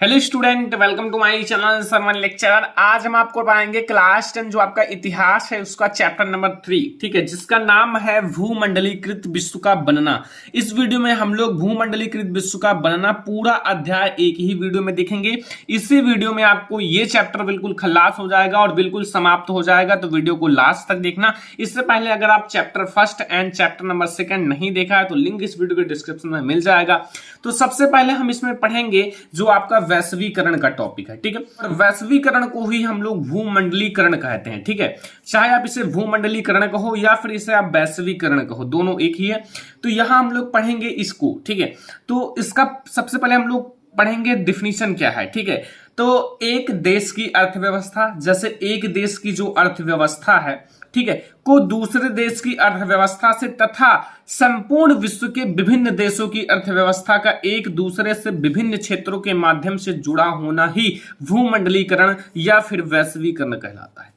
Hello student, welcome to my channel sermon lecture. आज हम आपको पढ़ाएंगे क्लास 10 जो आपका इतिहास है उसका चैप्टर नंबर 3, ठीक है, जिसका नाम है भूमंडलीकृत विश्व का बनना। इस वीडियो में हम लोग भूमंडलीकृत विश्व का बनना पूरा अध्याय एक ही वीडियो में देखेंगे। इसी वीडियो में आपको ये चैप्टर बिल्कुल खलास हो जाएगा और बिल्कुल समाप्त हो जाएगा, तो वीडियो को लास्ट तक देखना। इससे पहले अगर आप chapter first and chapter number 2 नहीं देखा है तो लिंक इस वीडियो के डिस्क्रिप्शन में मिल जाएगा। तो सबसे पहले हम इसमें पढ़ेंगे जो आपका वैश्वीकरण का टॉपिक है, ठीक है। और वैश्वीकरण को ही हम लोग भूमंडलीकरण कहते हैं, ठीक है। चाहे आप इसे भूमंडलीकरण कहो या फिर इसे आप वैश्वीकरण कहो, दोनों एक ही है। तो यहां हम लोग पढ़ेंगे इसको, ठीक है। तो इसका सबसे पहले हम लोग पढ़ेंगे डिफिनीशन क्या है, ठीक है। तो एक देश की अर्थव्यवस्था, जैसे एक देश की जो अर्थव्यवस्था है, ठीक है, को दूसरे देश की अर्थव्यवस्था से तथा संपूर्ण विश्व के विभिन्न देशों की अर्थव्यवस्था का एक दूसरे से विभिन्न क्षेत्रों के माध्यम से जुड़ा होना ही भूमंडलीकरण या फिर वैश्वीकरण कहलाता है।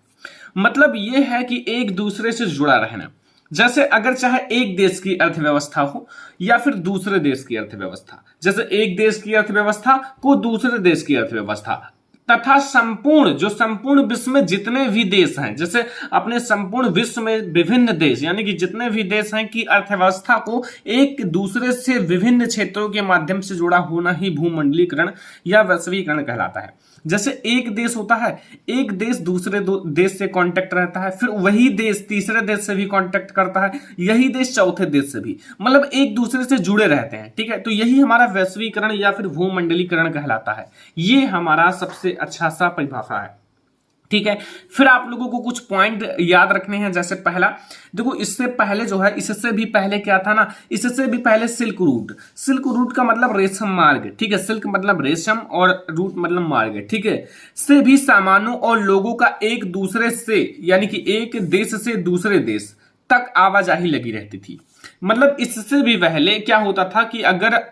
मतलब यह है कि एक दूसरे से जुड़ा रहना। जैसे अगर चाहे एक देश की अर्थव्यवस्था हो या फिर दूसरे देश की अर्थव्यवस्था, जैसे एक देश की अर्थव्यवस्था को दूसरे देश की अर्थव्यवस्था तथा संपूर्ण विश्व में जितने भी देश हैं, जैसे अपने संपूर्ण विश्व में विभिन्न देश यानी कि जितने भी देश हैं की अर्थव्यवस्था को एक दूसरे से विभिन्न क्षेत्रों के माध्यम से जुड़ा होना ही भूमंडलीकरण या वैश्वीकरण कहलाता है। जैसे एक देश होता है, एक देश दूसरे देश से कांटेक्ट रहता है, फिर वही देश तीसरे देश से भी कांटेक्ट करता है, यही देश चौथे देश से भी, मतलब एक दूसरे से जुड़े रहते हैं, ठीक है। तो यही हमारा वैश्वीकरण या फिर भूमंडलीकरण कहलाता है। ये हमारा सबसे अच्छा सा परिभाषा है, ठीक है। फिर आप लोगों को कुछ पॉइंट याद रखने हैं। जैसे पहला देखो, इससे पहले जो है, इससे भी पहले क्या था ना, इससे भी पहले सिल्क रूट का मतलब रेशम मार्ग, ठीक है। सिल्क मतलब रेशम और रूट मतलब मार्ग, ठीक है। से भी सामानों और लोगों का एक दूसरे से यानी कि एक देश से दूसरे देश तक आवाजाही लगी रहती थी। मतलब इससे भी पहले क्या होता था कि अगर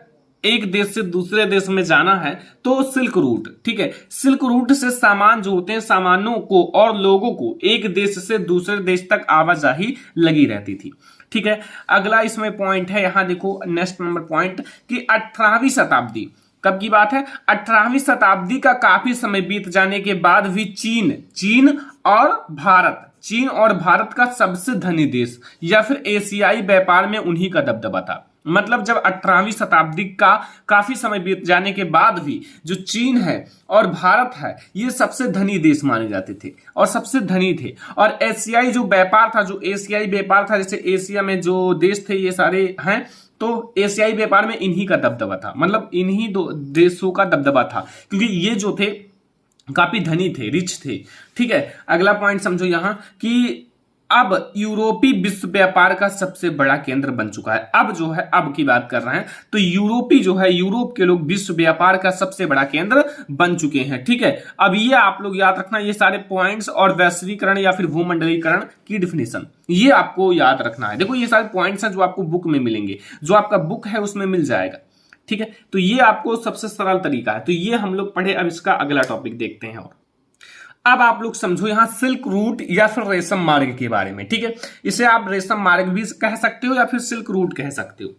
एक देश से दूसरे देश में जाना है तो सिल्क रूट, ठीक है, सिल्क रूट से सामान जो होते हैं, सामानों को और लोगों को एक देश से दूसरे देश तक आवाजाही लगी रहती थी, ठीक है। अगला इसमें पॉइंट है, यहां देखो नेक्स्ट नंबर पॉइंट कि 18वीं शताब्दी, कब की बात है, 18वीं शताब्दी का काफी समय बीत जाने के बाद भी चीन और भारत का सबसे धनी देश या फिर एशियाई व्यापार में उन्हीं का दबदबा था। मतलब जब 18वीं शताब्दी का काफी समय बीत जाने के बाद भी जो चीन है और भारत है, ये सबसे धनी देश माने जाते थे और सबसे धनी थे। और एशियाई जो व्यापार था, जैसे एशिया में जो देश थे ये सारे हैं, तो एशियाई व्यापार में इन्हीं का दबदबा था, मतलब इन्हीं दो देशों का दबदबा था, क्योंकि ये जो थे काफी धनी थे, रिच थे, ठीक है। अगला पॉइंट समझो यहां कि अब यूरोपीय विश्व व्यापार का सबसे बड़ा केंद्र बन चुका है। अब जो है, अब की बात कर रहे हैं, तो यूरोपीय जो है, यूरोप के लोग विश्व व्यापार का सबसे बड़ा केंद्र बन चुके हैं, ठीक है। अब ये आप लोग याद रखना, ये सारे पॉइंट्स और वैश्वीकरण या फिर भूमंडलीकरण की डिफिनेशन ये आपको याद रखना है। देखो ये सारे पॉइंट्स हैं जो आपको बुक में मिलेंगे, जो आपका बुक है उसमें मिल जाएगा, ठीक है। तो ये आपको सबसे सरल तरीका है। तो ये हम लोग पढ़े। अब इसका अगला टॉपिक देखते हैं। और अब आप लोग समझो यहां सिल्क रूट या फिर रेशम मार्ग के बारे में, ठीक है। इसे आप रेशम मार्ग भी कह सकते हो या फिर सिल्क रूट कह सकते हो।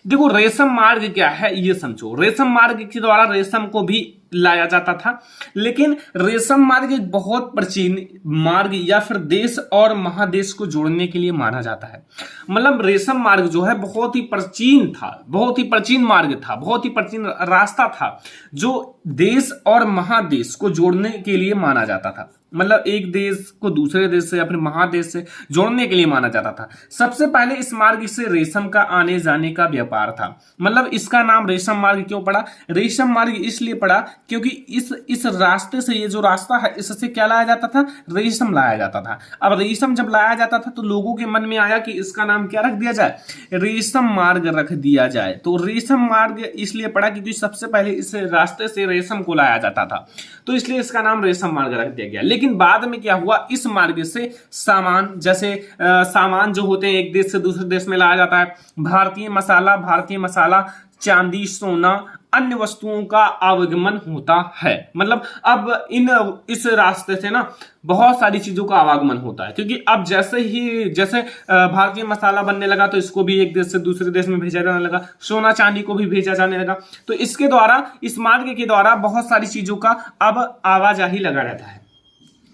देखो रेशम मार्ग क्या है ये समझो। रेशम मार्ग के द्वारा रेशम को भी लाया जाता था, लेकिन रेशम मार्ग एक बहुत प्राचीन मार्ग या फिर देश और महादेश को जोड़ने के लिए माना जाता है। मतलब रेशम मार्ग जो है बहुत ही प्राचीन था, बहुत ही प्राचीन मार्ग था, बहुत ही प्राचीन रास्ता था जो देश और महादेश को जोड़ने के लिए माना जाता था। मतलब एक देश को दूसरे देश से या फिर महादेश से जोड़ने के लिए माना जाता था। सबसे पहले इस मार्ग से रेशम का आने जाने का व्यापार था। मतलब इसका नाम रेशम मार्ग क्यों पड़ा? रेशम मार्ग इसलिए पड़ा क्योंकि इस रास्ते से, ये जो रास्ता है, इससे क्या लाया जाता था? रेशम लाया जाता था। अब रेशम जब लाया जाता था तो लोगों के मन में आया कि इसका नाम क्या रख दिया जाए? रेशम मार्ग रख दिया जाए। तो रेशम मार्ग इसलिए पड़ा क्योंकि सबसे पहले इस रास्ते से रेशम को लाया जाता था, तो इसलिए इसका नाम रेशम मार्ग रख दिया गया। लेकिन बाद में क्या हुआ, इस मार्ग से सामान, जैसे सामान जो होते हैं एक देश से दूसरे देश में लाया जाता है। भारतीय मसाला, चांदी, सोना अन्य वस्तुओं का आवागमन होता है। मतलब अब इस रास्ते से ना बहुत सारी चीजों का आवागमन होता है, क्योंकि अब जैसे भारतीय मसाला बनने लगा तो इसको भी एक देश से दूसरे देश में भेजा जाने लगा, सोना चांदी को भी भेजा जाने लगा। तो इसके द्वारा, इस मार्ग के द्वारा बहुत सारी चीजों का अब आवाजाही लगा रहता है।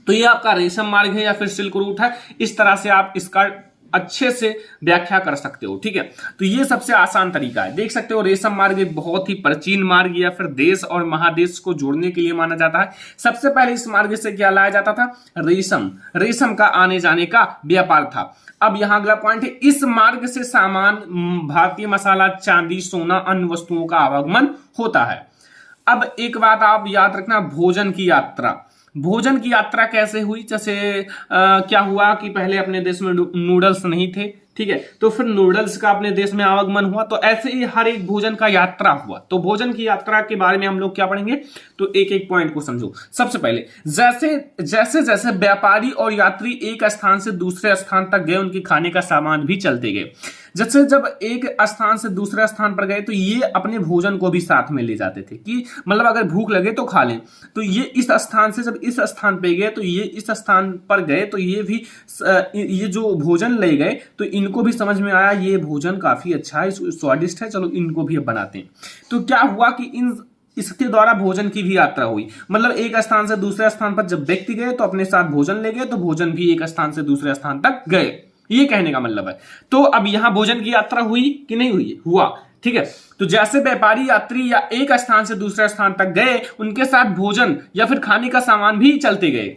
तो ये आपका रेशम मार्ग है या फिर सिल्क रूट है, इस तरह से आप इसका अच्छे से व्याख्या कर सकते हो। ठीक है, तो ये सबसे आसान तरीका है। देख सकते हो रेशम मार्ग एक बहुत ही प्राचीन मार्ग या फिर देश और महादेश को जोड़ने के लिए माना जाता है। सबसे पहले इस मार्ग से क्या लाया जाता था? रेशम का आने जाने का व्यापार था। अब यहां अगला पॉइंट है, इस मार्ग से सामान, भारतीय मसाला, चांदी, सोना, अन्य वस्तुओं का आवागमन होता है। अब एक बात आप याद रखना, भोजन की यात्रा कैसे हुई? जैसे क्या हुआ कि पहले अपने देश में नूडल्स नहीं थे, ठीक है, तो फिर नूडल्स का अपने देश में आवागमन हुआ। तो ऐसे ही हर एक भोजन का यात्रा हुआ। तो भोजन की यात्रा के बारे में हम लोग क्या पढ़ेंगे, तो एक एक पॉइंट को समझो। सबसे पहले, जैसे व्यापारी और यात्री एक स्थान से दूसरे स्थान तक गए, उनके खाने का सामान भी चलते गए। जैसे जब एक स्थान से दूसरे स्थान पर गए तो ये अपने भोजन को भी साथ में ले जाते थे, कि मतलब अगर भूख लगे तो खा लें। तो ये इस स्थान से जब इस स्थान पे गए तो ये इस स्थान पर गए तो ये जो भोजन ले गए तो इनको भी समझ में आया ये भोजन काफी अच्छा है, स्वादिष्ट है, चलो इनको भी बनाते हैं। तो क्या हुआ कि इसके द्वारा भोजन की भी यात्रा हुई। मतलब एक स्थान से दूसरे स्थान पर जब व्यक्ति गए तो अपने साथ भोजन ले गए, तो भोजन भी एक स्थान से दूसरे स्थान तक गए, ये कहने का मतलब है। तो अब यहां भोजन की यात्रा हुई कि नहीं हुई? हुआ। ठीक है, तो जैसे व्यापारी यात्री या एक स्थान से दूसरे स्थान तक गए, उनके साथ भोजन या फिर खाने का सामान भी चलते गए।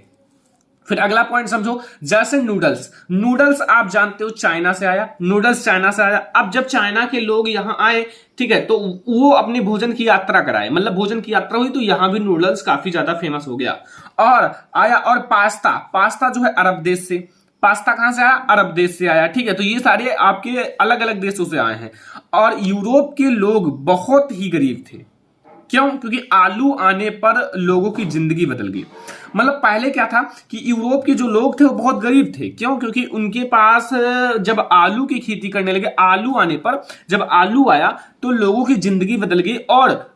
फिर अगला पॉइंट समझो, जैसे नूडल्स आप जानते हो चाइना से आया, अब जब चाइना के लोग यहां आए, ठीक है, तो वो अपने भोजन की यात्रा कराए, मतलब भोजन की यात्रा हुई, तो यहां भी नूडल्स काफी ज्यादा फेमस हो गया। और पास्ता जो है अरब देश से, पास्ता कहां से आया? अरब देश से आया। ठीक है, तो ये सारे आपके अलग अलग देशों से आए हैं। और यूरोप के लोग बहुत ही गरीब थे। क्यों? क्योंकि आलू आने पर लोगों की जिंदगी बदल गई। मतलब पहले क्या था कि यूरोप के जो लोग थे वो बहुत गरीब थे। क्यों? क्योंकि उनके पास जब आलू की खेती करने लगे, आलू आने पर जब आलू आया तो लोगों की जिंदगी बदल गई और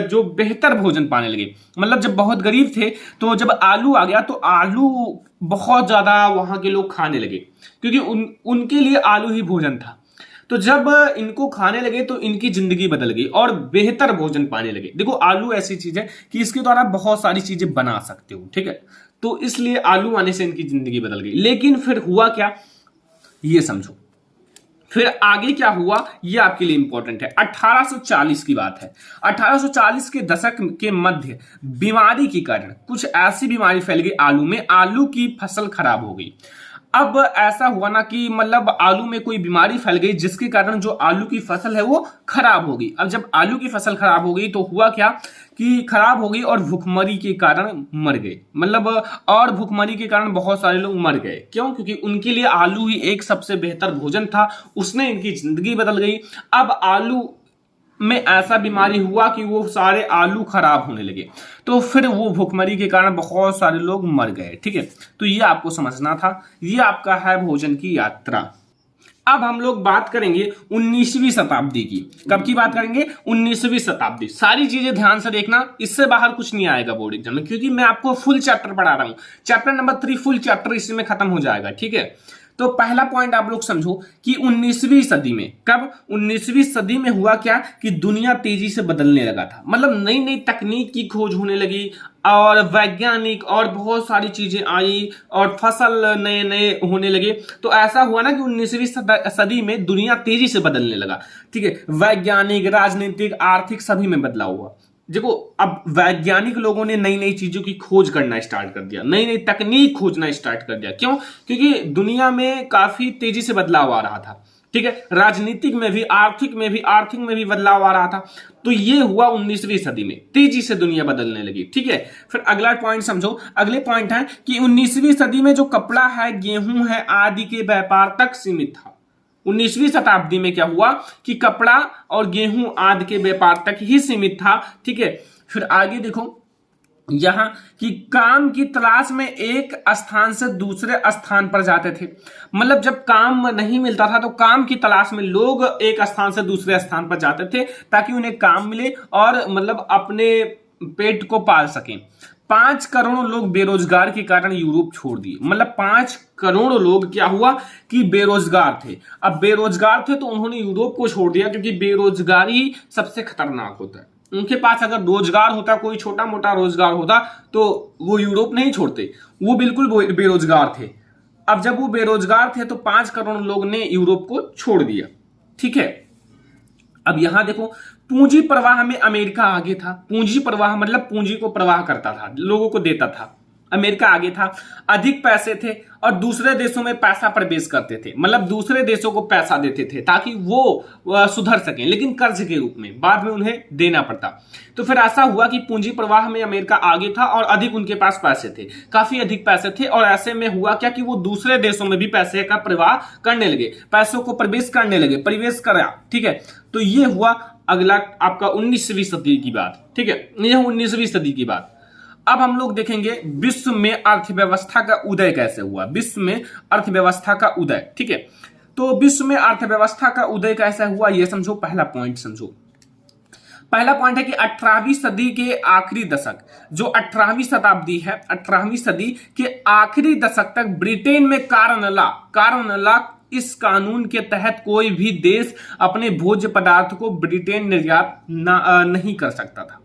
जो बेहतर भोजन पाने लगे। मतलब जब बहुत गरीब थे तो जब आलू आ गया तो आलू बहुत ज्यादा वहां के लोग खाने लगे, क्योंकि उनके लिए आलू ही भोजन था। तो जब इनको खाने लगे तो इनकी जिंदगी बदल गई और बेहतर भोजन पाने लगे। देखो आलू ऐसी चीज है कि इसके द्वारा बहुत सारी चीजें बना सकते हो, ठीक है, तो इसलिए आलू आने से इनकी जिंदगी बदल गई। लेकिन फिर हुआ क्या, ये समझो। फिर आगे क्या हुआ ये आपके लिए इंपॉर्टेंट है। 1840 की बात है। 1840 के दशक के मध्य बीमारी के कारण कुछ ऐसी बीमारी फैल गई आलू में, आलू की फसल खराब हो गई। अब ऐसा हुआ ना कि मतलब आलू में कोई बीमारी फैल गई जिसके कारण जो आलू की फसल है वो खराब हो गई। अब जब आलू की फसल खराब हो गई तो हुआ क्या कि खराब हो गई और भुखमरी के कारण मर गए। मतलब और भुखमरी के कारण बहुत सारे लोग मर गए। क्यों? क्योंकि उनके लिए आलू ही एक सबसे बेहतर भोजन था, उसने इनकी जिंदगी बदल गई। अब आलू में ऐसा बीमारी हुआ कि वो सारे आलू खराब होने लगे, तो फिर वो भुखमरी के कारण बहुत सारे लोग मर गए। ठीक है, तो ये आपको समझना था। ये आपका है भोजन की यात्रा। अब हम लोग बात करेंगे 19वीं शताब्दी की। कब की बात करेंगे? 19वीं शताब्दी। सारी चीजें ध्यान से देखना, इससे बाहर कुछ नहीं आएगा बोर्ड एग्जाम में, क्योंकि मैं आपको फुल चैप्टर पढ़ा रहा हूं। चैप्टर नंबर 3 फुल चैप्टर इसी में खत्म हो जाएगा। ठीक है, तो पहला पॉइंट आप लोग समझो कि 19वीं सदी में, कब 19वीं सदी में हुआ क्या कि दुनिया तेजी से बदलने लगा था। मतलब नई नई तकनीक की खोज होने लगी और वैज्ञानिक और बहुत सारी चीजें आई और फसल नए नए होने लगे। तो ऐसा हुआ ना कि 19वीं सदी में दुनिया तेजी से बदलने लगा। ठीक है, वैज्ञानिक, राजनीतिक, आर्थिक सभी में बदलाव हुआ। देखो अब वैज्ञानिक लोगों ने नई नई चीजों की खोज करना स्टार्ट कर दिया, नई नई तकनीक खोजना स्टार्ट कर दिया। क्यों? क्योंकि दुनिया में काफी तेजी से बदलाव आ रहा था। ठीक है, राजनीतिक में भी, आर्थिक में भी बदलाव आ रहा था। तो ये हुआ 19वीं सदी में, तेजी से दुनिया बदलने लगी। ठीक है, फिर अगला पॉइंट समझो। अगले पॉइंट है कि 19वीं सदी में जो कपड़ा है, गेहूं है आदि के व्यापार तक सीमित था। 19वीं शताब्दी में क्या हुआ कि कपड़ा और गेहूं आदि के व्यापार तक ही सीमित था। ठीक है, फिर आगे देखो यहां कि काम की तलाश में एक स्थान से दूसरे स्थान पर जाते थे। मतलब जब काम नहीं मिलता था तो काम की तलाश में लोग एक स्थान से दूसरे स्थान पर जाते थे ताकि उन्हें काम मिले और मतलब अपने पेट को पाल सकें। 5 करोड़ लोग बेरोजगार के कारण यूरोप छोड़ दिए। मतलब 5 करोड़ लोग क्या हुआ कि बेरोजगार थे। अब बेरोजगार थे तो उन्होंने यूरोप को छोड़ दिया, क्योंकि बेरोजगारी सबसे खतरनाक होता है। उनके पास अगर रोजगार होता, कोई छोटा मोटा रोजगार होता, तो वो यूरोप नहीं छोड़ते। वो बिल्कुल बेरोजगार थे। अब जब वो बेरोजगार थे तो 5 करोड़ लोग ने यूरोप को छोड़ दिया। ठीक है, अब यहां देखो, पूंजी प्रवाह में अमेरिका आगे था। पूंजी प्रवाह मतलब पूंजी को प्रवाह करता था, लोगों को देता था। अमेरिका आगे था, अधिक पैसे थे और दूसरे देशों में पैसा प्रवेश करते थे। मतलब दूसरे देशों को पैसा देते थे ताकि वो सुधर सकें, लेकिन कर्ज के रूप में, बाद में उन्हें देना पड़ता। तो फिर ऐसा हुआ कि पूंजी प्रवाह में अमेरिका आगे था और अधिक उनके पास पैसे थे, काफी अधिक पैसे थे। और ऐसे में हुआ क्या कि वो दूसरे देशों में भी पैसे का प्रवाह करने लगे, पैसों को प्रवेश करने लगे, प्रवेश करा। ठीक है, तो ये हुआ अगला आपका 19वीं सदी की बात। ठीक है, यह 19वीं सदी की बात। अब हम लोग देखेंगे विश्व में अर्थव्यवस्था का उदय कैसे हुआ। विश्व में अर्थव्यवस्था का उदय, ठीक है, तो विश्व में अर्थव्यवस्था का उदय कैसे हुआ ये समझो। पहला पॉइंट समझो। पहला पॉइंट है कि 18वीं सदी के आखिरी दशक, जो 18वीं शताब्दी है, 18वीं सदी के आखिरी दशक तक ब्रिटेन में कार्नन लॉ इस कानून के तहत कोई भी देश अपने भोज्य पदार्थ को ब्रिटेन निर्यात नहीं कर सकता था।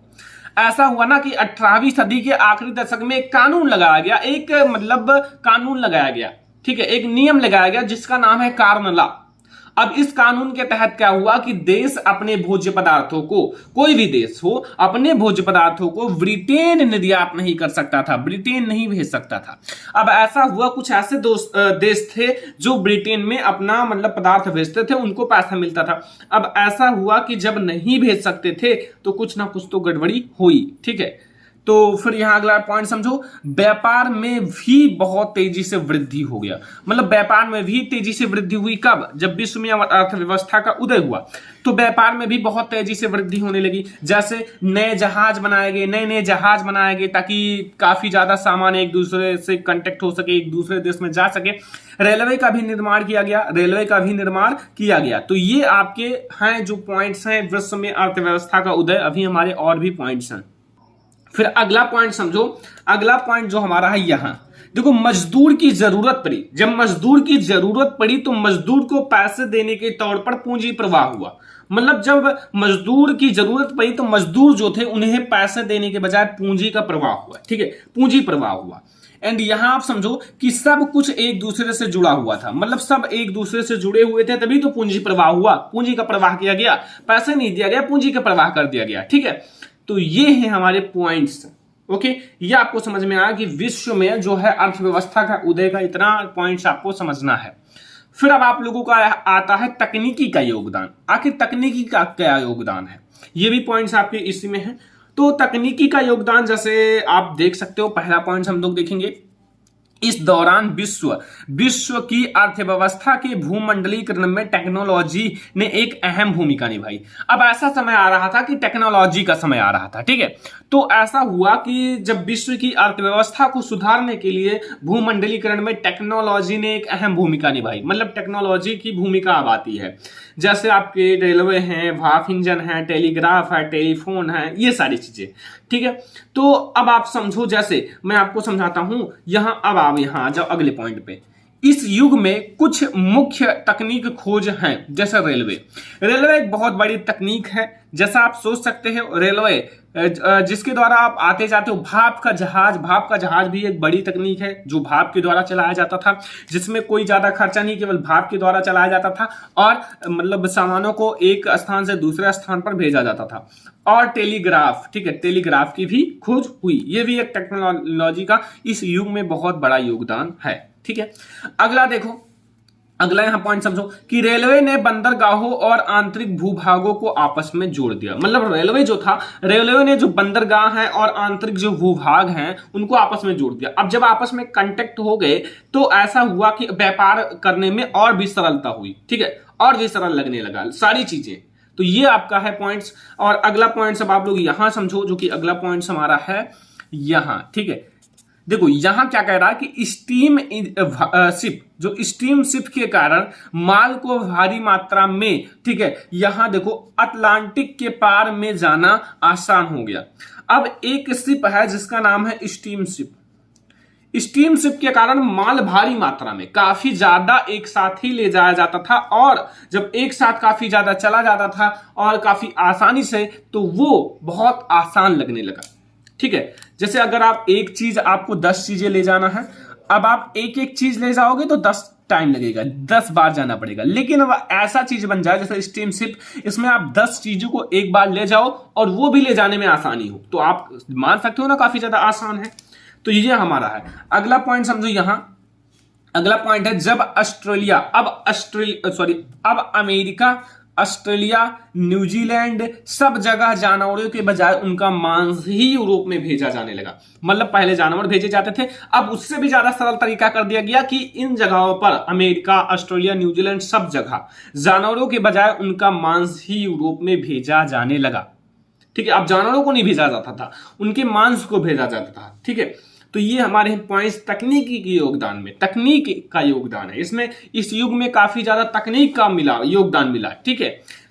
ऐसा हुआ ना कि 18वीं सदी के आखिरी दशक में एक कानून लगाया गया, एक मतलब कानून लगाया गया, ठीक है, एक नियम लगाया गया जिसका नाम है कार्नन लॉ। अब इस कानून के तहत क्या हुआ कि देश अपने भोज्य पदार्थों को, कोई भी देश हो, अपने भोज्य पदार्थों को ब्रिटेन निर्यात नहीं कर सकता था, ब्रिटेन नहीं भेज सकता था। अब ऐसा हुआ, कुछ ऐसे देश थे जो ब्रिटेन में अपना मतलब पदार्थ भेजते थे, उनको पैसा मिलता था। अब ऐसा हुआ कि जब नहीं भेज सकते थे तो कुछ ना कुछ तो गड़बड़ी हुई। ठीक है, तो फिर यहां अगला पॉइंट समझो। व्यापार में भी बहुत तेजी से वृद्धि हो गया। मतलब व्यापार में भी तेजी से वृद्धि हुई कब? जब विश्व में अर्थव्यवस्था का उदय हुआ तो व्यापार में भी बहुत तेजी से वृद्धि होने लगी। जैसे नए जहाज बनाए गए, नए जहाज बनाए गए ताकि काफी ज्यादा सामान एक दूसरे से कांटेक्ट हो सके, एक दूसरे देश में जा सके। रेलवे का भी निर्माण किया गया, तो ये आपके हैं जो पॉइंट्स हैं विश्व में अर्थव्यवस्था का उदय। अभी हमारे और भी पॉइंट्स हैं। फिर अगला पॉइंट समझो। अगला पॉइंट जो हमारा है यहां देखो, मजदूर की जरूरत पड़ी। जब मजदूर की जरूरत पड़ी तो मजदूर को पैसे देने के तौर पर पूंजी प्रवाह हुआ। मतलब जब मजदूर की जरूरत पड़ी तो मजदूर जो थे उन्हें पैसे देने के बजाय पूंजी का प्रवाह हुआ। ठीक है, पूंजी प्रवाह हुआ। एंड यहां आप समझो कि सब कुछ एक दूसरे से जुड़ा हुआ था। मतलब सब एक दूसरे से जुड़े हुए थे, तभी तो पूंजी प्रवाह हुआ। पूंजी का प्रवाह किया गया, पैसे नहीं दिया गया, पूंजी का प्रवाह कर दिया गया। ठीक है, तो ये हैं हमारे पॉइंट्स। ओके, ये आपको समझ में आया कि विश्व में जो है अर्थव्यवस्था का उदय का इतना पॉइंट्स आपको समझना है। फिर अब आप लोगों का आता है तकनीकी का योगदान। आखिर तकनीकी का क्या योगदान है, ये भी पॉइंट्स आपके इसी में है। तो तकनीकी का योगदान जैसे आप देख सकते हो, पहला पॉइंट हम लोग देखेंगे, इस दौरान विश्व की अर्थव्यवस्था के भूमंडलीकरण में टेक्नोलॉजी ने एक अहम भूमिका निभाई। अब ऐसा समय आ रहा था कि टेक्नोलॉजी का समय आ रहा था। ठीक है, तो ऐसा हुआ कि जब विश्व की अर्थव्यवस्था को सुधारने के लिए भूमंडलीकरण में टेक्नोलॉजी ने एक अहम भूमिका निभाई। मतलब टेक्नोलॉजी की भूमिका अब आती है। जैसे आपके रेलवे हैं, भाप इंजन है, टेलीग्राफ है, टेलीफोन है, ये सारी चीजें। ठीक है, तो अब आप समझो, जैसे मैं आपको समझाता हूं यहां। अब आप यहां आ जाओ अगले पॉइंट पे। इस युग में कुछ मुख्य तकनीक खोज हैं, जैसे रेलवे एक बहुत बड़ी तकनीक है। जैसा आप सोच सकते हैं, रेलवे जिसके द्वारा आप आते जाते हो। भाप का जहाज भी एक बड़ी तकनीक है जो भाप के द्वारा चलाया जाता था, जिसमें कोई ज्यादा खर्चा नहीं, केवल भाप के द्वारा चलाया जाता था और मतलब सामानों को एक स्थान से दूसरे स्थान पर भेजा जाता था। और टेलीग्राफ, ठीक है, टेलीग्राफ की भी खोज हुई। ये भी एक टेक्नोलॉजी का इस युग में बहुत बड़ा योगदान है। ठीक है, अगला देखो, अगला यहां पॉइंट समझो कि रेलवे ने बंदरगाहों और आंतरिक भूभागों को आपस में जोड़ दिया। मतलब रेलवे जो था, रेलवे ने जो बंदरगाह हैं और आंतरिक जो भूभाग हैं उनको आपस में जोड़ दिया। अब जब आपस में कांटेक्ट हो गए तो ऐसा हुआ कि व्यापार करने में और भी सरलता हुई। ठीक है, और भी सरल लगने लगा सारी चीजें। तो ये आपका है पॉइंट्स। और अगला पॉइंट सब आप लोग यहां समझो, जो कि अगला पॉइंट हमारा है यहां, ठीक है। देखो यहां क्या कह रहा है कि स्टीम शिप, जो स्टीम शिप के कारण माल को भारी मात्रा में, ठीक है, यहां देखो अटलांटिक के पार में जाना आसान हो गया। अब एक शिप है जिसका नाम है स्टीम शिप। स्टीम शिप के कारण माल भारी मात्रा में काफी ज्यादा एक साथ ही ले जाया जाता था, और जब एक साथ काफी ज्यादा चला जाता था और काफी आसानी से, तो वो बहुत आसान लगने लगा, ठीक है। जैसे अगर आप एक चीज, आपको 10 चीजें ले जाना है, अब आप एक एक चीज ले जाओगे तो 10 टाइम लगेगा, 10 बार जाना पड़ेगा। लेकिन अब ऐसा चीज बन जाए जैसे स्टीम शिप, इसमें आप 10 चीजों को एक बार ले जाओ और वो भी ले जाने में आसानी हो, तो आप मान सकते हो ना काफी ज्यादा आसान है। तो ये हमारा है। अगला पॉइंट समझो यहां, अगला पॉइंट है जब ऑस्ट्रेलिया, अब अमेरिका, ऑस्ट्रेलिया, न्यूजीलैंड सब जगह जानवरों के बजाय उनका मांस ही यूरोप में भेजा जाने लगा। मतलब पहले जानवर भेजे जाते थे, अब उससे भी ज्यादा सरल तरीका कर दिया गया कि इन जगहों पर, अमेरिका, ऑस्ट्रेलिया, न्यूजीलैंड सब जगह जानवरों के बजाय उनका मांस ही यूरोप में भेजा जाने लगा, ठीक है। अब जानवरों को नहीं भेजा जाता था, उनके मांस को भेजा जाता था, ठीक है। तो ये हमारे पॉइंट्स तकनीकी के योगदान में, तकनीक का योगदान है इसमें, इस युग में काफी ज्यादा तकनीक का योगदान मिला, ठीक है।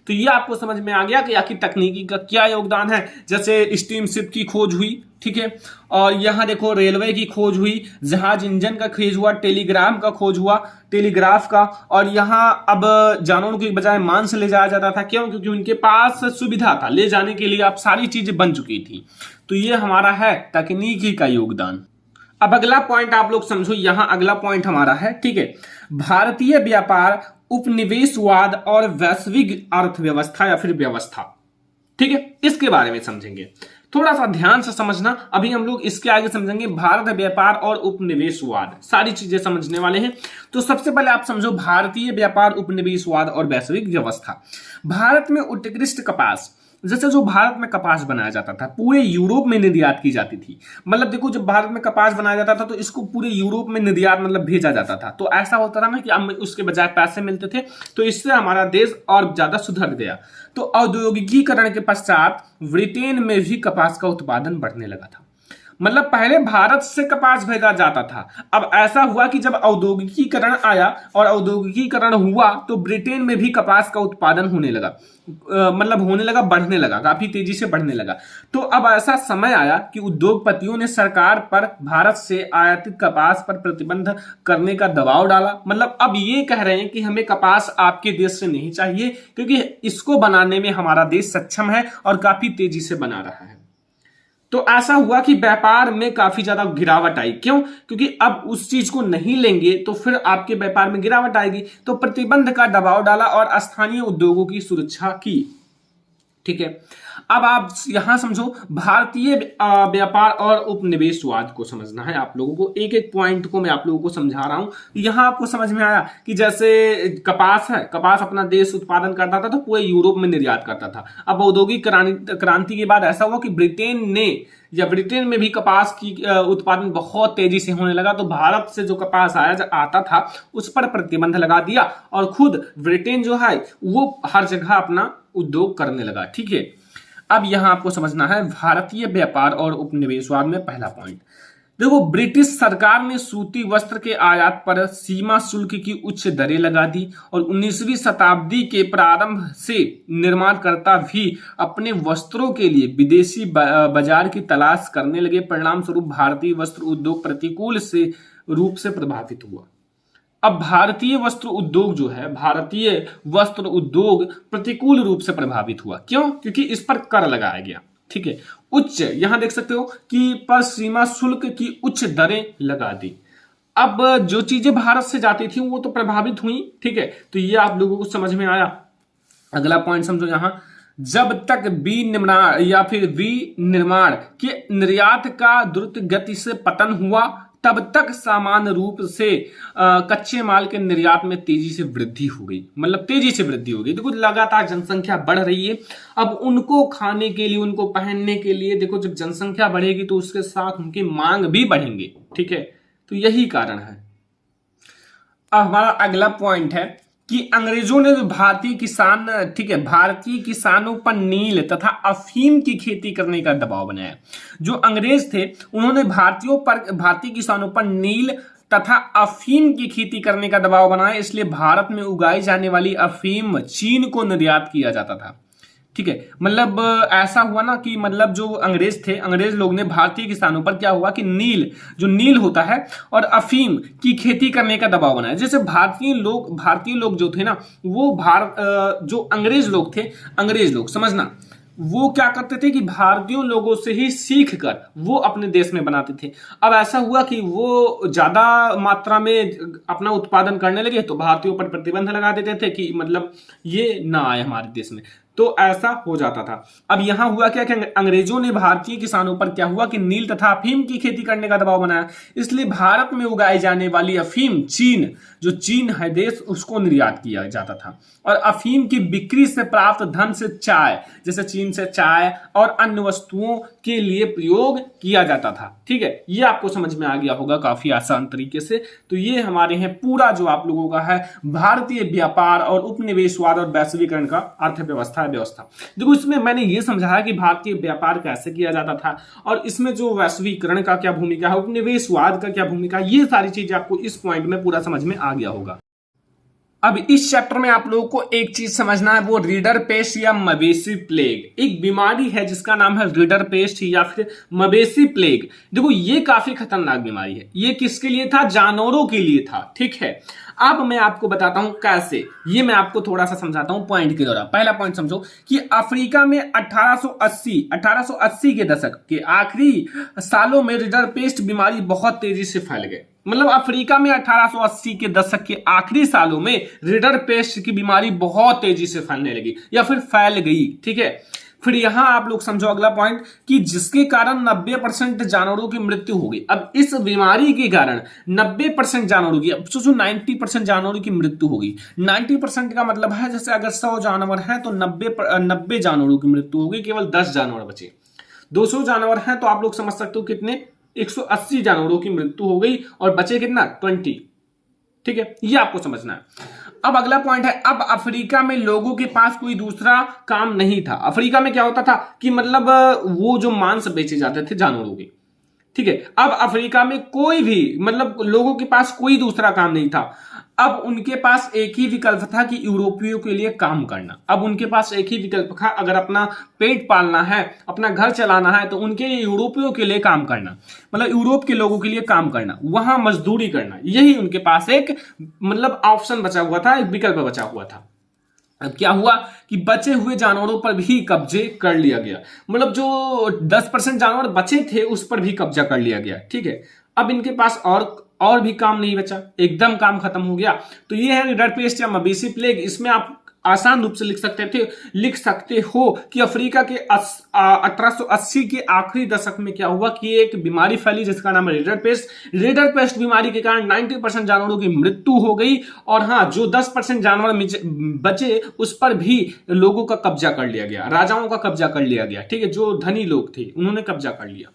तो ये आपको समझ में आ गया कि आखिर तकनीकी का क्या योगदान है। जैसे स्टीम शिप की खोज हुई, ठीक है, और यहां देखो रेलवे की खोज हुई, जहाज इंजन का खोज हुआ, टेलीग्राम का खोज हुआ, टेलीग्राफ का, और यहां अब जानवरों के बजाय मांस ले जाया जाता था। क्यों? क्योंकि उनके पास सुविधा था, ले जाने के लिए अब सारी चीजें बन चुकी थी। तो ये हमारा है तकनीकी का योगदान। अब अगला पॉइंट आप लोग समझो, यहां अगला पॉइंट हमारा है, ठीक है, भारतीय व्यापार, उपनिवेशवाद और वैश्विक अर्थव्यवस्था या फिर व्यवस्था, ठीक है, इसके बारे में समझेंगे। थोड़ा सा ध्यान से समझना, अभी हम लोग इसके आगे समझेंगे भारत व्यापार और उपनिवेशवाद, सारी चीजें समझने वाले हैं। तो सबसे पहले आप समझो भारतीय व्यापार, उपनिवेशवाद और वैश्विक व्यवस्था। भारत में उत्कृष्ट कपास, जैसे जो भारत में कपास बनाया जाता था पूरे यूरोप में निर्यात की जाती थी। मतलब देखो जब भारत में कपास बनाया जाता था तो इसको पूरे यूरोप में निर्यात मतलब भेजा जाता था। तो ऐसा होता था ना कि अब उसके बजाय पैसे मिलते थे, तो इससे हमारा देश और ज्यादा सुधर गया। तो औद्योगिकीकरण के पश्चात ब्रिटेन में भी कपास का उत्पादन बढ़ने लगा था। मतलब पहले भारत से कपास भेजा जाता था, अब ऐसा हुआ कि जब औद्योगिकीकरण आया और औद्योगिकीकरण हुआ तो ब्रिटेन में भी कपास का उत्पादन होने लगा, मतलब होने लगा, बढ़ने लगा, काफी तेजी से बढ़ने लगा। तो अब ऐसा समय आया कि उद्योगपतियों ने सरकार पर भारत से आयातित कपास पर प्रतिबंध करने का दबाव डाला। मतलब अब ये कह रहे हैं कि हमें कपास आपके देश से नहीं चाहिए, क्योंकि इसको बनाने में हमारा देश सक्षम है और काफी तेजी से बना रहा है। तो ऐसा हुआ कि व्यापार में काफी ज्यादा गिरावट आई। क्यों? क्योंकि अब उस चीज को नहीं लेंगे तो फिर आपके व्यापार में गिरावट आएगी। तो प्रतिबंध का दबाव डाला और स्थानीय उद्योगों की सुरक्षा की, ठीक है। अब आप यहां समझो भारतीय व्यापार और उपनिवेशवाद को समझना है आप लोगों को। एक एक पॉइंट को मैं आप लोगों को समझा रहा हूं। यहां आपको समझ में आया कि जैसे कपास है, कपास अपना देश उत्पादन करता था तो पूरे यूरोप में निर्यात करता था। अब औद्योगिक क्रांति के बाद ऐसा हुआ कि ब्रिटेन में भी कपास की उत्पादन बहुत तेजी से होने लगा। तो भारत से जो कपास आता था उस पर प्रतिबंध लगा दिया और खुद ब्रिटेन जो है वो हर जगह अपना उद्योग करने लगा, ठीक है। अब यहां आपको समझना है भारतीय व्यापार और उपनिवेशवाद में पहला पॉइंट। देखो ब्रिटिश सरकार ने सूती वस्त्र के आयात पर सीमा शुल्क की उच्च दरें लगा दी और 19वीं शताब्दी के प्रारंभ से निर्माणकर्ता भी अपने वस्त्रों के लिए विदेशी बाजार की तलाश करने लगे। परिणाम स्वरूप भारतीय वस्त्र उद्योग प्रतिकूल से रूप से प्रभावित हुआ। अब भारतीय वस्त्र उद्योग जो है, भारतीय वस्त्र उद्योग प्रतिकूल रूप से प्रभावित हुआ। क्यों? क्योंकि इस पर कर लगाया गया, ठीक है। उच्च, यहां देख सकते हो कि पर सीमा शुल्क की उच्च दरें लगा दी। अब जो चीजें भारत से जाती थी वो तो प्रभावित हुई, ठीक है। तो ये आप लोगों को समझ में आया। अगला पॉइंट समझो यहां, जब तक विनिर्माण के निर्यात का द्रुत गति से पतन हुआ तब तक सामान्य रूप से कच्चे माल के निर्यात में तेजी से वृद्धि हो गई। मतलब तेजी से वृद्धि हो गई। देखो लगातार जनसंख्या बढ़ रही है, अब उनको खाने के लिए, उनको पहनने के लिए, देखो जब जनसंख्या बढ़ेगी तो उसके साथ उनकी मांग भी बढ़ेंगे, ठीक है। तो यही कारण है। अब हमारा अगला पॉइंट है कि अंग्रेजों ने जो भारतीय किसान, ठीक है, भारतीय किसानों पर नील तथा अफीम की खेती करने का दबाव बनाया। जो अंग्रेज थे उन्होंने भारतीय किसानों पर नील तथा अफीम की खेती करने का दबाव बनाया, इसलिए भारत में उगाई जाने वाली अफीम चीन को निर्यात किया जाता था। ठीक है, मतलब ऐसा हुआ ना कि मतलब जो अंग्रेज थे, अंग्रेज लोग ने भारतीय किसानों पर क्या हुआ कि नील होता है और अफीम की खेती करने का दबाव बनाया। जैसे भारतीय लोग जो थे ना, वो जो अंग्रेज लोग समझना, वो क्या करते थे कि भारतीयों लोगों से ही सीख कर वो अपने देश में बनाते थे। अब ऐसा हुआ कि वो ज्यादा मात्रा में अपना उत्पादन करने लगे तो भारतीयों पर प्रतिबंध लगा देते थे कि मतलब ये ना आए हमारे देश में, तो ऐसा हो जाता था। अब यहां हुआ क्या कि अंग्रेजों ने भारतीय किसानों पर क्या हुआ कि नील तथा अफीम की खेती करने का दबाव बनाया, इसलिए भारत में उगाई जाने वाली अफीम चीन है देश, उसको निर्यात किया जाता था। और अफीम की बिक्री से प्राप्त धन से चाय, जैसे चीन से चाय और अन्य वस्तुओं के लिए प्रयोग किया जाता था। ठीक है, ये आपको समझ में आ गया होगा काफी आसान तरीके से। तो ये हमारे हैं पूरा जो आप लोगों का है भारतीय व्यापार और उपनिवेशवाद और वैश्वीकरण का अर्थव्यवस्था व्यवस्था। देखो, इसमें मैंने ये समझाया कि भारतीय व्यापार कैसे किया जाता था और इसमें जो वैश्वीकरण का क्या भूमिका है, उपनिवेशवाद का क्या भूमिका है, ये सारी चीजें आपको इस पॉइंट में पूरा समझ में आ गया होगा। अब इस चैप्टर में आप लोगों को एक चीज समझना है, वो रीडर पेस्ट या मवेशी प्लेग। एक बीमारी है जिसका नाम है रीडर पेस्ट या फिर मवेशी प्लेग। देखो, ये काफी खतरनाक बीमारी है। ये किसके लिए था? जानवरों के लिए था। ठीक है, अब मैं आपको बताता हूं कैसे, ये मैं आपको थोड़ा सा समझाता हूं पॉइंट के द्वारा। पहला पॉइंट समझो कि अफ्रीका में 1880 के दशक के आखिरी सालों में रीडर पेस्ट बीमारी बहुत तेजी से फैल गई। मतलब अफ्रीका में 1880 के दशक के आखिरी सालों में रीडर पेस्ट की बीमारी बहुत तेजी से फैलने लगी या फिर फैल गई। ठीक है, फिर यहां आप लोग समझो अगला पॉइंट कि जिसके कारण 90% जानवरों की मृत्यु हो गई। अब इस बीमारी के कारण 90% जानवरों की, अब सोचो 90% जानवरों की मृत्यु हो गई। 90% का मतलब है जैसे अगर 100 जानवर हैं तो 90 जानवरों की मृत्यु हो गई, केवल 10 जानवर बचे। 200 जानवर हैं तो आप लोग समझ सकते हो कितने, 180 जानवरों की मृत्यु हो गई और बचे कितना, 20। ठीक है, ये आपको समझना है। अब अगला पॉइंट है, अब अफ्रीका में लोगों के पास कोई दूसरा काम नहीं था। अफ्रीका में क्या होता था कि मतलब वो जो मांस बेचे जाते थे जानवरों के, ठीक है, अब अफ्रीका में कोई भी मतलब लोगों के पास कोई दूसरा काम नहीं था। अब उनके पास एक ही विकल्प था कि यूरोपियों के लिए काम करना। अब उनके पास एक ही विकल्प था, अगर अपना पेट पालना है, अपना घर चलाना है, तो उनके लिए यूरोपियों के लिए काम करना, मतलब यूरोप के लोगों के लिए काम करना, वहां मजदूरी करना, यही उनके पास एक मतलब ऑप्शन बचा हुआ था, एक विकल्प बचा हुआ था। अब क्या हुआ कि बचे हुए जानवरों पर भी कब्जे कर लिया गया, मतलब जो 10% जानवर बचे थे उस पर भी कब्जा कर लिया गया। ठीक है, अब इनके पास और भी काम नहीं बचा, एकदम काम खत्म हो गया। तो ये है रीडर पेस्ट या मवेशी प्लेग। इसमें आप आसान रूप से लिख सकते हो कि अफ्रीका के 1880 के आखिरी दशक में क्या हुआ कि एक बीमारी फैली जिसका नाम है रीडर पेस्ट। रीडर पेस्ट बीमारी के कारण 90% जानवरों की मृत्यु हो गई और हाँ, जो 10% जानवर बचे उस पर भी लोगों का कब्जा कर लिया गया, राजाओं का कब्जा कर लिया गया। ठीक है, जो धनी लोग थे उन्होंने कब्जा कर लिया।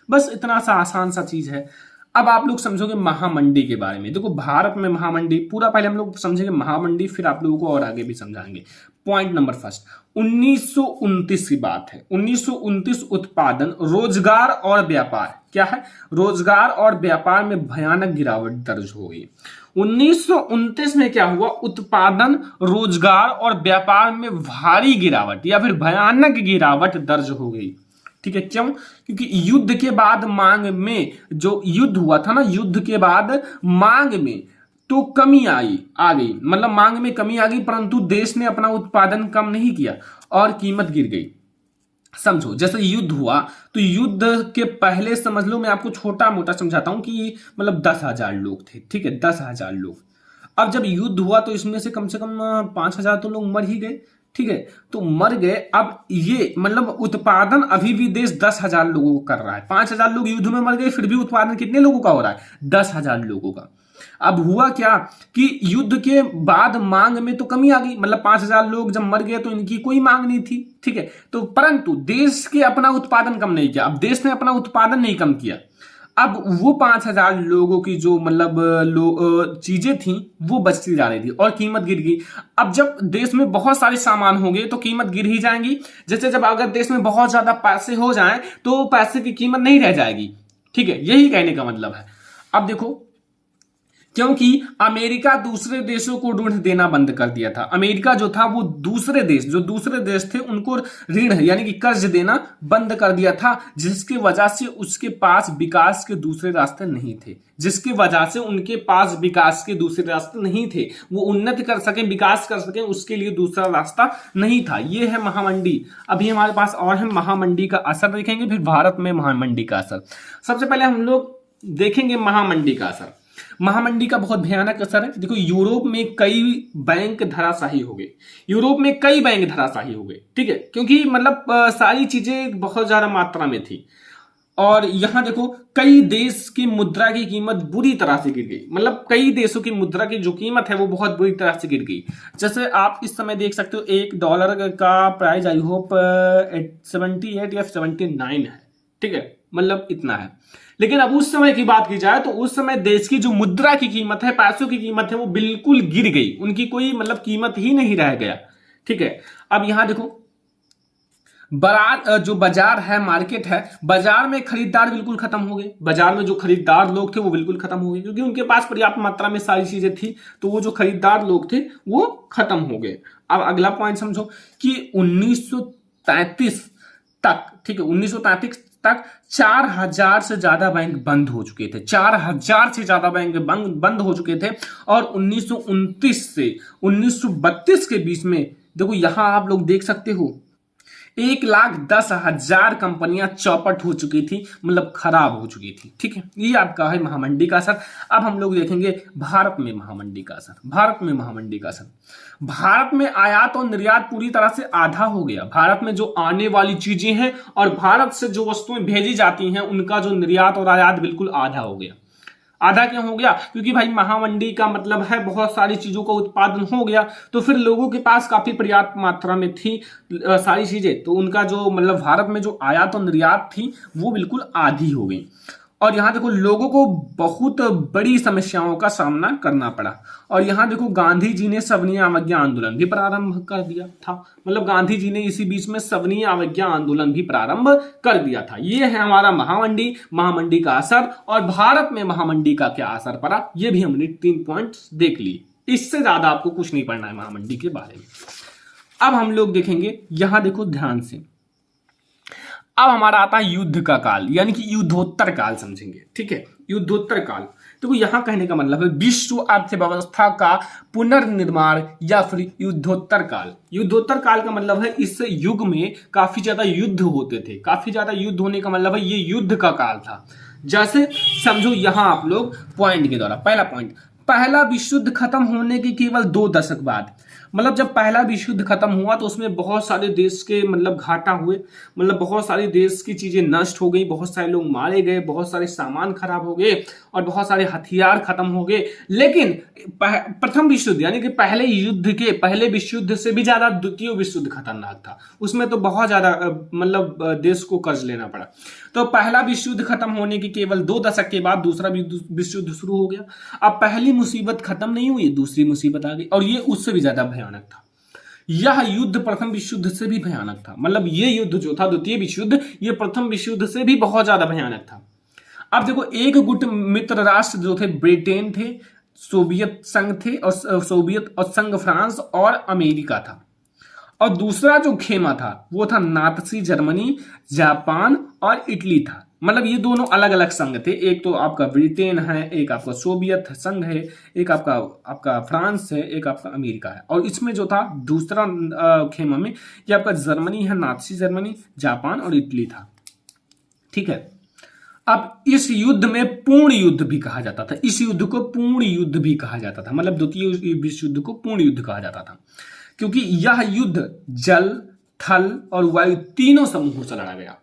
बस इतना सा आसान सा चीज है। अब आप लोग समझोगे महामंडी के बारे में। देखो, भारत में महामंडी पूरा पहले हम लोग समझेंगे महामंडी, फिर आप लोगों को और आगे भी समझाएंगे। पॉइंट नंबर फर्स्ट, 1929 की बात है। 1929 उत्पादन, रोजगार और व्यापार, क्या है, रोजगार और व्यापार में भयानक गिरावट दर्ज हो गई। 1929 में क्या हुआ, उत्पादन, रोजगार और व्यापार में भारी गिरावट या फिर भयानक गिरावट दर्ज हो गई। ठीक है, क्यों? क्योंकि युद्ध के बाद मांग में, जो युद्ध हुआ था ना, युद्ध के बाद मांग में तो कमी आ गई, मतलब मांग में कमी आ गई, परंतु देश ने अपना उत्पादन कम नहीं किया और कीमत गिर गई। समझो, जैसे युद्ध हुआ तो युद्ध के पहले समझ लो, मैं आपको छोटा मोटा समझाता हूं कि मतलब 10,000 लोग थे। ठीक है, 10,000 लोग। अब जब युद्ध हुआ तो इसमें से कम 5,000 तो लोग मर ही गए। ठीक है, तो मर गए। अब ये मतलब उत्पादन अभी भी देश 10,000 लोगों को कर रहा है। 5,000 लोग युद्ध में मर गए, फिर भी उत्पादन कितने लोगों का हो रहा है? 10,000 लोगों का। अब हुआ क्या कि युद्ध के बाद मांग में तो कमी आ गई, मतलब 5,000 लोग जब मर गए तो इनकी कोई मांग नहीं थी। ठीक है, तो परंतु देश के अपना उत्पादन कम नहीं किया। अब देश ने अपना उत्पादन नहीं कम किया। अब वो 5,000 लोगों की जो मतलब चीजें थी वो बचती जा रही थी और कीमत गिर गई। अब जब देश में बहुत सारे सामान होंगे तो कीमत गिर ही जाएंगी। जैसे जब अगर देश में बहुत ज्यादा पैसे हो जाएं तो पैसे की कीमत नहीं रह जाएगी। ठीक है, यही कहने का मतलब है। अब देखो, क्योंकि अमेरिका दूसरे देशों को ऋण देना बंद कर दिया था। अमेरिका जो था वो दूसरे देश थे उनको ऋण यानी कि कर्ज देना बंद कर दिया था, जिसकी वजह से उसके पास विकास के दूसरे रास्ते नहीं थे। जिसकी वजह से उनके पास विकास के दूसरे रास्ते नहीं थे, वो उन्नति कर सके, विकास कर सके, उसके लिए दूसरा रास्ता नहीं था। ये है महामंडी। अभी हमारे पास और है महामंडी का असर देखेंगे, फिर भारत में महामंडी का असर। सबसे पहले हम लोग देखेंगे महामंडी का असर। महामंडी का बहुत भयानक असर है। देखो, यूरोप में कई बैंक धराशायी हो गए। यूरोप में कई बैंक धराशायी हो गए। ठीक है, क्योंकि मतलब सारी चीजें बहुत ज्यादा मात्रा में थी। और यहां देखो, कई देश की मुद्रा की कीमत बुरी तरह से गिर गई। मतलब कई देशों की मुद्रा की जो कीमत है वो बहुत बुरी तरह से गिर गई। जैसे आप इस समय देख सकते हो $1 का प्राइस आई होप 78 या 79 है। ठीक है, मतलब इतना है। लेकिन अब उस समय की बात की जाए तो उस समय देश की जो मुद्रा की कीमत है, पैसों की कीमत है, वो बिल्कुल गिर गई। उनकी कोई मतलब कीमत ही नहीं रह गया। ठीक है, अब यहां देखो, जो बाजार है, मार्केट है, बाजार में खरीदार बिल्कुल खत्म हो गए। बाजार में जो खरीदार लोग थे वो बिल्कुल खत्म हो गए, क्योंकि उनके पास पर्याप्त मात्रा में सारी चीजें थी। तो वो जो खरीदार लोग थे वो खत्म हो गए। अब अगला पॉइंट समझो कि 1933 तक, ठीक है, 1933 तक 4,000 से ज्यादा बैंक बंद हो चुके थे। 4,000 से ज्यादा बैंक बंद हो चुके थे। और 1929 से 1932 के बीच में देखो, यहां आप लोग देख सकते हो 1,10,000 कंपनियां चौपट हो चुकी थी, मतलब खराब हो चुकी थी। ठीक है, ये आपका है महामंडी का असर। अब हम लोग देखेंगे भारत में महामंडी का असर। भारत में महामंडी का असर, भारत में आयात और निर्यात पूरी तरह से आधा हो गया। भारत में जो आने वाली चीजें हैं और भारत से जो वस्तुएं भेजी जाती हैं, उनका जो निर्यात और आयात बिल्कुल आधा हो गया। आधा क्यों हो गया? क्योंकि भाई महामंडी का मतलब है बहुत सारी चीजों का उत्पादन हो गया, तो फिर लोगों के पास काफी पर्याप्त मात्रा में थी सारी चीजें, तो उनका जो मतलब भारत में जो आयात और निर्यात थी वो बिल्कुल आधी हो गई। और यहां देखो, लोगों को बहुत बड़ी समस्याओं का सामना करना पड़ा। और यहां देखो, गांधी जी ने सविनय अवज्ञा आंदोलन भी प्रारंभ कर दिया था। मतलब गांधी जी ने इसी बीच में सविनय अवज्ञा आंदोलन भी प्रारंभ कर दिया था। ये है हमारा महामंडी, महामंडी का असर। और भारत में महामंडी का क्या असर पड़ा, ये भी हमने 3 पॉइंट्स देख लिए। इससे ज्यादा आपको कुछ नहीं पढ़ना है महामंडी के बारे में। अब हम लोग देखेंगे, यहां देखो ध्यान से, अब हमारा आता है युद्ध का काल, यानी कि युद्धोत्तर काल समझेंगे। ठीक है, युद्धोत्तर काल। तो यहां कहने का मतलब है विश्व अर्थव्यवस्था का पुनर्निर्माण या फिर युद्धोत्तर काल। युद्धोत्तर काल का मतलब है इस युग में काफी ज्यादा युद्ध होते थे। काफी ज्यादा युद्ध होने का मतलब है ये युद्ध का काल था। जैसे समझो, यहां आप लोग पॉइंट के द्वारा, पहला पॉइंट, पहला विश्व युद्ध खत्म होने के केवल 2 दशक बाद, मतलब जब पहला विश्व युद्ध खत्म हुआ तो उसमें बहुत सारे देश के मतलब घाटा हुए, मतलब बहुत सारे देश की चीजें नष्ट हो गई, बहुत सारे लोग मारे गए, बहुत सारे सामान खराब हो गए और बहुत सारे हथियार खत्म हो गए। लेकिन प्रथम विश्व युद्ध यानी कि पहले विश्व युद्ध से भी ज्यादा द्वितीय विश्व युद्ध खतरनाक था। उसमें तो बहुत ज्यादा मतलब देश को कर्ज लेना पड़ा। तो पहला विश्व युद्ध खत्म होने के केवल 2 दशक के बाद दूसरा विश्व युद्ध शुरू हो गया। अब पहली मुसीबत खत्म नहीं हुई, दूसरी मुसीबत आ गई, और ये उससे भी ज्यादा भयानक था। यह युद्ध प्रथम विश्व युद्ध से भी भयानक था। मतलब ये युद्ध जो था द्वितीय विश्व युद्ध, ये प्रथम विश्व युद्ध से भी बहुत ज्यादा भयानक था। अब देखो, एक गुट मित्र राष्ट्र जो थे ब्रिटेन थे, सोवियत संघ थे, और सोवियत और संघ फ्रांस और अमेरिका था। और दूसरा जो खेमा था वो था नात्सी जर्मनी, जापान और इटली था। मतलब ये दोनों अलग अलग संघ थे। एक तो आपका ब्रिटेन है, एक आपका सोवियत संघ है, एक आपका फ्रांस है, एक आपका अमेरिका है। और इसमें जो था दूसरा खेमा में, ये आपका जर्मनी है, नात्सी जर्मनी, जापान और इटली था। ठीक है, अब इस युद्ध में पूर्ण युद्ध भी कहा जाता था। इस युद्ध को पूर्ण युद्ध भी कहा जाता था। मतलब द्वितीय विश्व युद्ध को पूर्ण युद्ध कहा जाता था, क्योंकि यह युद्ध जल, थल और वायु तीनों समूहों से लड़ा गया।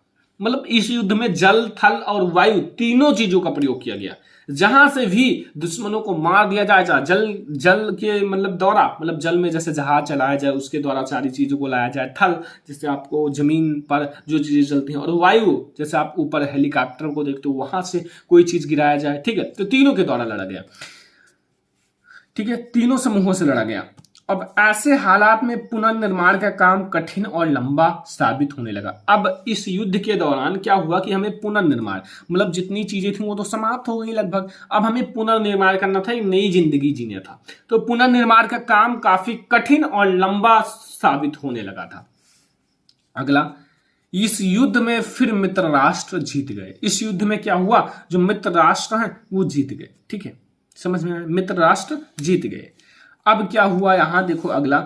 मतलब इस युद्ध में जल, थल और वायु तीनों चीजों का प्रयोग किया गया। जहां से भी दुश्मनों को मार दिया जाए, चाहे जल के मतलब द्वारा, मतलब जल में जैसे जहाज चलाया जाए उसके द्वारा सारी चीजों को लाया जाए, थल जैसे आपको जमीन पर जो चीजें चलती हैं, और वायु जैसे आप ऊपर हेलीकॉप्टर को देखते हो वहां से कोई चीज गिराया जाए, ठीक है। तो तीनों के द्वारा लड़ा गया, ठीक है, तीनों समूहों से लड़ा गया। अब ऐसे हालात में पुनर्निर्माण का काम कठिन और लंबा साबित होने लगा। अब इस युद्ध के दौरान क्या हुआ कि हमें पुनर्निर्माण, मतलब जितनी चीजें थी वो तो समाप्त हो गई लगभग, अब हमें पुनर्निर्माण करना था, एक नई जिंदगी जीना था। तो पुनर्निर्माण का काम काफी कठिन और लंबा साबित होने लगा था। अगला, इस युद्ध में फिर मित्र राष्ट्र जीत गए। इस युद्ध में क्या हुआ, जो मित्र राष्ट्र हैं वो जीत गए, ठीक है, समझ में आया, मित्र राष्ट्र जीत गए। अब क्या हुआ यहां देखो अगला,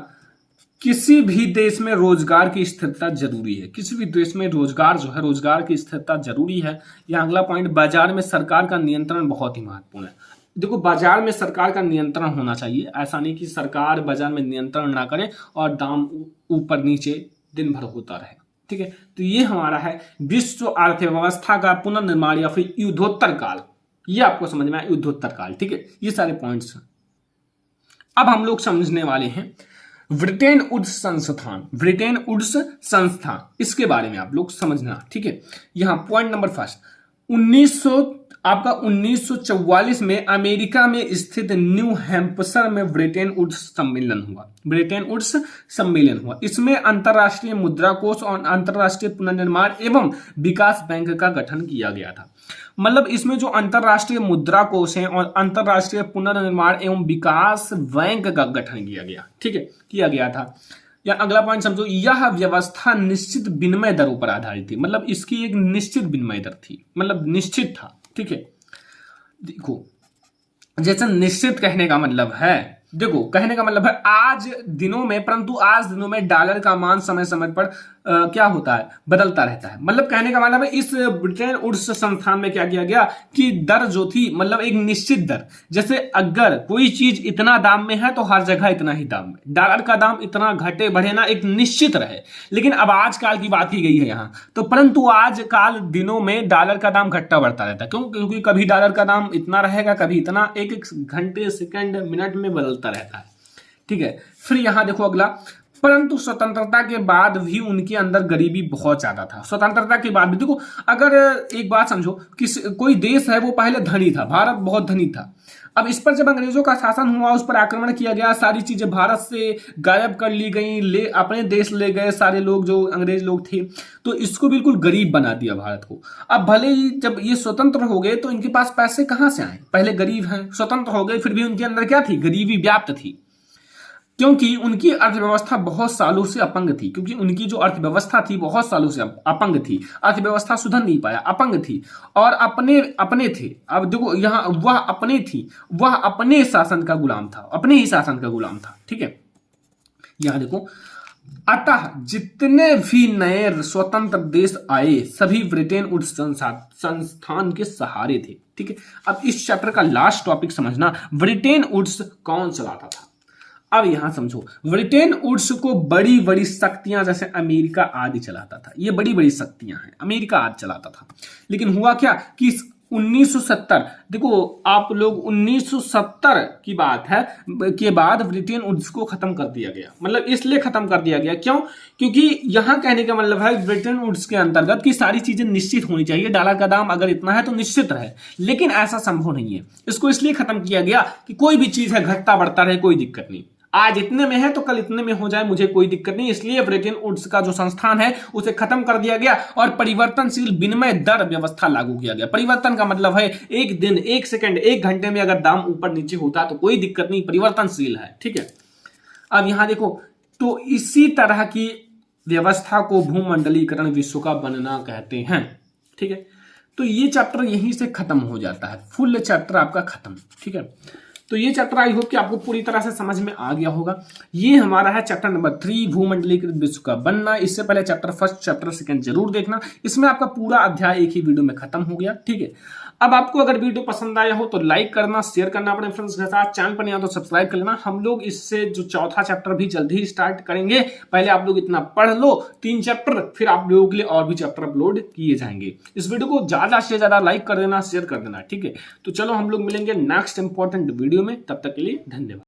किसी भी देश में रोजगार की स्थिरता जरूरी है। किसी भी देश में रोजगार जो है, रोजगार की स्थिरता जरूरी है। यह अगला पॉइंट, बाजार में सरकार का नियंत्रण बहुत ही महत्वपूर्ण है। देखो बाजार में सरकार का नियंत्रण होना चाहिए, ऐसा नहीं कि सरकार बाजार में नियंत्रण ना करे और दाम ऊपर नीचे दिन भर होता रहे, ठीक है। तो ये हमारा है विश्व अर्थव्यवस्था का पुनर्निर्माण या फिर युद्धोत्तर काल, ये आपको समझ में आया, युद्धोत्तर काल, ठीक है। ये सारे पॉइंट्स हैं। अब हम लोग समझने वाले हैं ब्रिटेन वुड्स संस्थान, ब्रिटेन वुड्स संस्थान, इसके बारे में आप लोग समझना, ठीक है। यहां पॉइंट नंबर फर्स्ट, 1944 में अमेरिका में स्थित न्यू हैम्पशर में ब्रिटेन वुड्स सम्मेलन हुआ। ब्रिटेन वुड्स सम्मेलन हुआ, इसमें अंतरराष्ट्रीय मुद्रा कोष और अंतरराष्ट्रीय पुनर्निर्माण एवं विकास बैंक का गठन किया गया था। मतलब इसमें जो अंतरराष्ट्रीय मुद्रा कोष है और अंतरराष्ट्रीय पुनर्निर्माण एवं विकास बैंक का गठन किया गया, ठीक है, किया गया था। या अगला पॉइंट समझो, यह व्यवस्था निश्चित विनिमय दरों पर आधारित थी। मतलब इसकी एक निश्चित विनिमय दर थी, मतलब निश्चित था, ठीक है। देखो जैसे निश्चित कहने का मतलब है, देखो कहने का मतलब है आज दिनों में, परंतु आज दिनों में डॉलर का मान समय समय पर क्या होता है, बदलता रहता है। मतलब कहने का मतलब है इस ब्रिटेन वुड्स संस्थान में क्या किया गया कि दर जो थी, मतलब एक निश्चित दर, जैसे अगर कोई चीज इतना दाम में है तो हर जगह इतना ही दाम में, डॉलर का दाम इतना घटे बढ़े ना, एक निश्चित रहे। लेकिन अब आजकल की बात की गई है यहाँ तो, परंतु आजकल दिनों में डॉलर का दाम घटता बढ़ता रहता है। क्यों? क्योंकि कभी डॉलर का दाम इतना रहेगा, कभी इतना, एक एक घंटे सेकंड मिनट में बदलता रहता है, ठीक है। फिर यहां देखो अगला, परंतु स्वतंत्रता के बाद भी उनके अंदर गरीबी बहुत ज्यादा था। स्वतंत्रता के बाद भी देखो, अगर एक बात समझो कि कोई देश है वो पहले धनी था, भारत बहुत धनी था। अब इस पर जब अंग्रेजों का शासन हुआ, उस पर आक्रमण किया गया, सारी चीजें भारत से गायब कर ली गई, ले अपने देश ले गए सारे लोग जो अंग्रेज लोग थे, तो इसको बिल्कुल गरीब बना दिया भारत को। अब भले ही जब ये स्वतंत्र हो गए तो इनके पास पैसे कहां से आए, पहले गरीब हैं, स्वतंत्र हो गए फिर भी उनके अंदर क्या थी, गरीबी व्याप्त थी। क्योंकि उनकी अर्थव्यवस्था बहुत सालों से अपंग थी, क्योंकि उनकी जो अर्थव्यवस्था थी बहुत सालों से अपंग थी, अर्थव्यवस्था सुधर नहीं पाया, अपंग थी और अपने अपने थे। अब देखो यहाँ वह अपने थी, वह अपने शासन का गुलाम था, अपने ही शासन का गुलाम था, ठीक है। यहां देखो, अतः जितने भी नए स्वतंत्र देश आए सभी ब्रिटेन वुड्स संस्थान के सहारे थे, ठीक है। अब इस चैप्टर का लास्ट टॉपिक समझना, ब्रिटेन वुड्स कौन चलाता था। अब यहां समझो, ब्रिटेन वुड्स को बड़ी बड़ी शक्तियां जैसे अमेरिका आदि चलाता था, ये बड़ी बड़ी शक्तियां हैं, अमेरिका आदि चलाता था। लेकिन हुआ क्या कि 1970, देखो आप लोग 1970 की बात है के बाद ब्रिटेन वुड्स को खत्म कर दिया गया। मतलब इसलिए खत्म कर दिया गया, क्यों? क्योंकि यहां कहने का मतलब है ब्रिटेन वुड्स के अंतर्गत की सारी चीजें निश्चित होनी चाहिए, डॉलर का दाम अगर इतना है तो निश्चित रहे, लेकिन ऐसा संभव नहीं है। इसको इसलिए खत्म किया गया कि कोई भी चीज है घटता बढ़ता रहे, कोई दिक्कत नहीं, आज इतने में है तो कल इतने में हो जाए, मुझे कोई दिक्कत नहीं। इसलिए ब्रिटेन वुड्स का जो संस्थान है उसे खत्म कर दिया गया और परिवर्तनशील विनिमय दर व्यवस्था लागू किया गया। परिवर्तन का मतलब है एक दिन, एक सेकंड, एक घंटे में अगर दाम ऊपर नीचे होता है तो कोई दिक्कत नहीं, परिवर्तनशील है, ठीक है। अब यहां देखो, तो इसी तरह की व्यवस्था को भूमंडलीकरण विश्व का बनना कहते हैं, ठीक है। तो ये चैप्टर यहीं से खत्म हो जाता है, फुल चैप्टर आपका खत्म, ठीक है। तो ये चैप्टर आई होप कि आपको पूरी तरह से समझ में आ गया होगा। ये हमारा है चैप्टर नंबर 3 भूमंडलीकृत विश्व का बनना। इससे पहले चैप्टर फर्स्ट, चैप्टर सेकंड जरूर देखना, इसमें आपका पूरा अध्याय एक ही वीडियो में खत्म हो गया। ठीक है, अब आपको अगर वीडियो पसंद आया हो तो लाइक करना, शेयर करना अपने फ्रेंड्स के साथ, चैनल पर नहीं आ तो सब्सक्राइब कर लेना। हम लोग इससे जो चौथा चैप्टर भी जल्दी ही स्टार्ट करेंगे। पहले आप लोग इतना पढ़ लो 3 चैप्टर, फिर आप लोगों के लिए और भी चैप्टर अपलोड किए जाएंगे। इस वीडियो को ज्यादा से ज्यादा लाइक कर देना, शेयर कर देना। ठीक है, तो चलो हम लोग मिलेंगे नेक्स्ट इंपॉर्टेंट वीडियो में, तब तक के लिए धन्यवाद।